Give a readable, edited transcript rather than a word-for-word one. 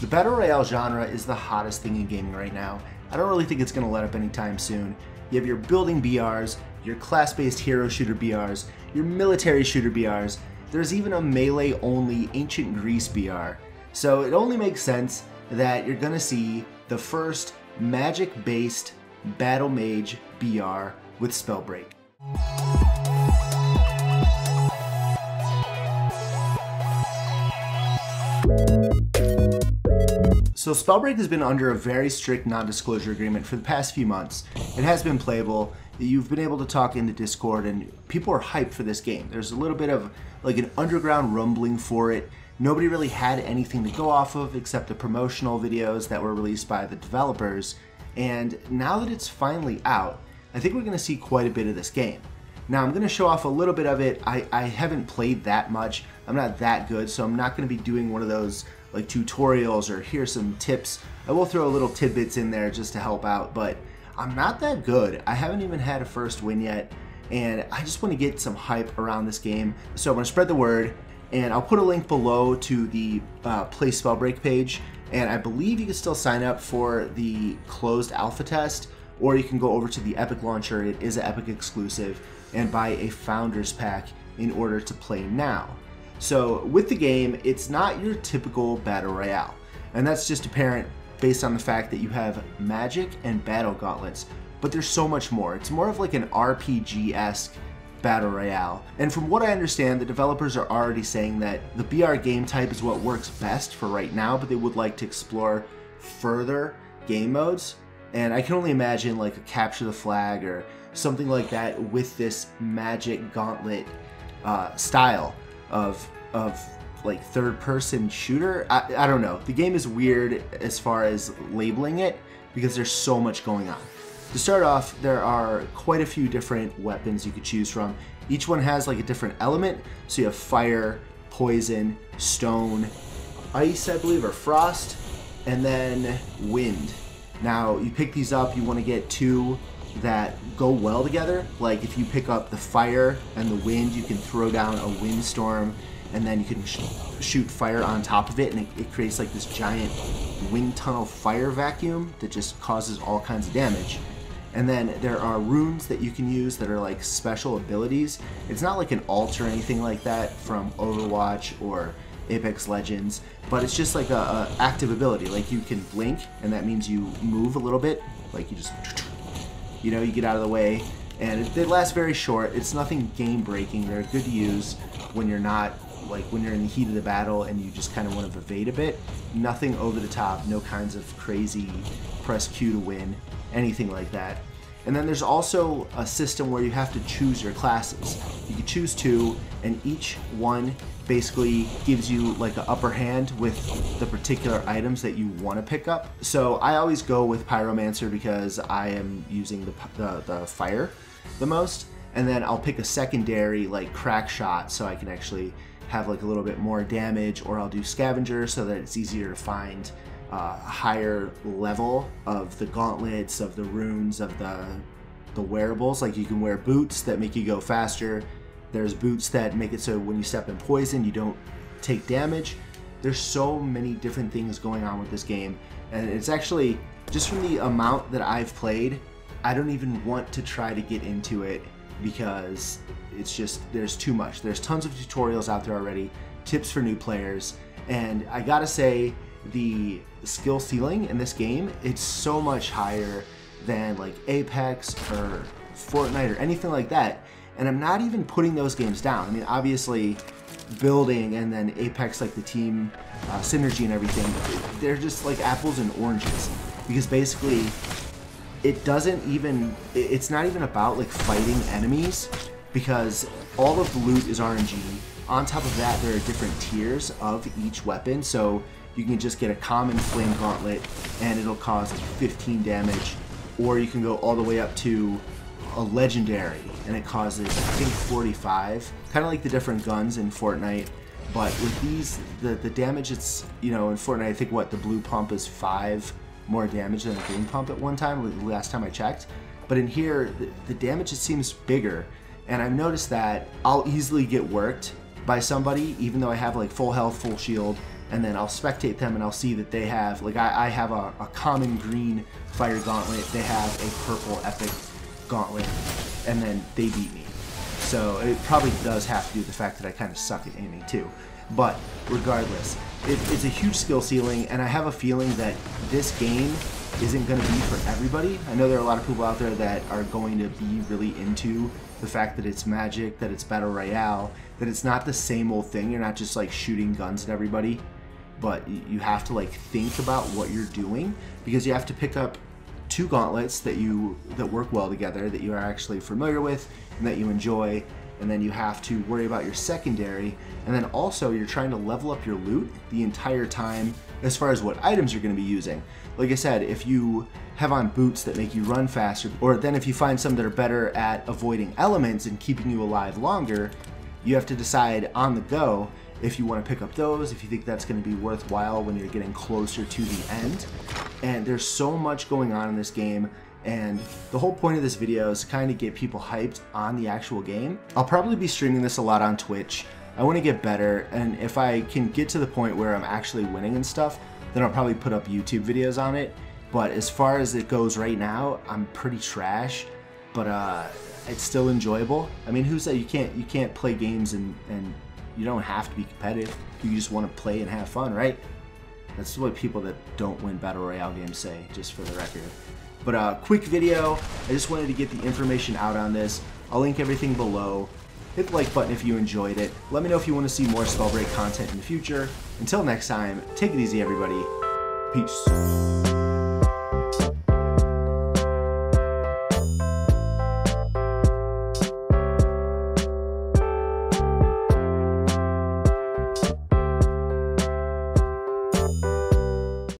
The Battle Royale genre is the hottest thing in gaming right now. I don't really think it's going to let up anytime soon. You have your building BRs, your class-based hero shooter BRs, your military shooter BRs. There's even a melee-only Ancient Greece BR. So it only makes sense that you're going to see the first magic-based battle mage BR with Spellbreak. So Spellbreak has been under a very strict non-disclosure agreement for the past few months. It has been playable. You've been able to talk in the Discord and people are hyped for this game. There's a little bit of like an underground rumbling for it. Nobody really had anything to go off of except the promotional videos that were released by the developers. And now that it's finally out, I think we're going to see quite a bit of this game. Now I'm going to show off a little bit of it. I haven't played that much. I'm not that good, so I'm not going to be doing one of those like tutorials or here's some tips. I will throw little tidbits in there just to help out, but I'm not that good. I haven't even had a first win yet, and I just want to get some hype around this game. So I'm going to spread the word, and I'll put a link below to the Play Spellbreak page, and I believe you can still sign up for the closed alpha test, or you can go over to the Epic launcher. It is an Epic exclusive, and buy a Founders Pack in order to play now. So with the game, it's not your typical Battle Royale, and that's just apparent based on the fact that you have magic and battle gauntlets, but there's so much more. It's more of like an RPG-esque Battle Royale, and from what I understand, the developers are already saying that the BR game type is what works best for right now, but they would like to explore further game modes, and I can only imagine like a capture the flag or something like that with this magic gauntlet style of like third-person shooter. I don't know. The game is weird as far as labeling it because there's so much going on. To start off, there are quite a few different weapons you could choose from. Each one has like a different element. So you have fire, poison, stone, ice, I believe, or frost, and then wind. Now you pick these up, you want to get two that go well together. Like if you pick up the fire and the wind, you can throw down a windstorm, and then you can shoot fire on top of it, and it creates like this giant wind tunnel fire vacuum that just causes all kinds of damage. And then there are runes that you can use that are like special abilities. It's not like an alt or anything like that from Overwatch or Apex Legends, but it's just like a active ability. Like you can blink, and that means you move a little bit, like you just, you know, you get out of the way, and they last very short. It's nothing game breaking. They're good to use when you're not, like when you're in the heat of the battle and you just kind of want to evade a bit. Nothing over the top, no kinds of crazy press Q to win, anything like that. And then there's also a system where you have to choose your classes. You can choose two, and each one basically gives you like an upper hand with the particular items that you want to pick up. So I always go with Pyromancer because I am using the fire the most, and then I'll pick a secondary like crack shot so I can actually have like a little bit more damage, or I'll do Scavenger so that it's easier to find a higher level of the gauntlets, of the runes, of the wearables. Like you can wear boots that make you go faster. There's boots that make it so when you step in poison, you don't take damage. There's so many different things going on with this game, and it's actually, just from the amount that I've played, I don't even want to try to get into it because it's just, there's too much. There's tons of tutorials out there already, tips for new players, and I gotta say, the skill ceiling in this game, it's so much higher than like Apex or Fortnite or anything like that. And I'm not even putting those games down. I mean, obviously, building and then Apex, like the team synergy and everything, they're just like apples and oranges. Because basically, it doesn't even, it's not even about like fighting enemies, because all of the loot is RNG. On top of that, there are different tiers of each weapon. So you can just get a common flame gauntlet and it'll cause 15 damage, or you can go all the way up to a legendary and it causes, I think, 45, kind of like the different guns in Fortnite. But with these, the damage, it's, you know, in Fortnite, I think what, the blue pump is 5 more damage than the green pump at one time, the last time I checked. But in here, the damage, it seems bigger, and I've noticed that I'll easily get worked by somebody, even though I have like full health, full shield, and then I'll spectate them and I'll see that they have, like I have a common green fire gauntlet, they have a purple epic gauntlet, and then they beat me. So it probably does have to do with the fact that I kind of suck at aiming too. But regardless, it's a huge skill ceiling, and I have a feeling that this game isn't going to be for everybody. I know there are a lot of people out there that are going to be really into the fact that it's magic, that it's battle royale, that it's not the same old thing. You're not just like shooting guns at everybody, but you have to like think about what you're doing, because you have to pick up 2 gauntlets that work well together, that you are actually familiar with and that you enjoy, and then you have to worry about your secondary, and then also you're trying to level up your loot the entire time as far as what items you're going to be using. Like I said, if you have on boots that make you run faster, or then if you find some that are better at avoiding elements and keeping you alive longer, you have to decide on the go if you want to pick up those, if you think that's going to be worthwhile when you're getting closer to the end. And there's so much going on in this game, and the whole point of this video is to kind of get people hyped on the actual game. I'll probably be streaming this a lot on Twitch. I want to get better, and if I can get to the point where I'm actually winning and stuff, then I'll probably put up YouTube videos on it. But as far as it goes right now, I'm pretty trash, but it's still enjoyable. I mean, who said you can't play games and you don't have to be competitive? You just want to play and have fun, right? That's what people that don't win battle royale games say, just for the record. But quick video, I just wanted to get the information out on this. I'll link everything below. Hit the like button if you enjoyed it. Let me know if you want to see more Spellbreak content in the future. Until next time, take it easy everybody. Peace.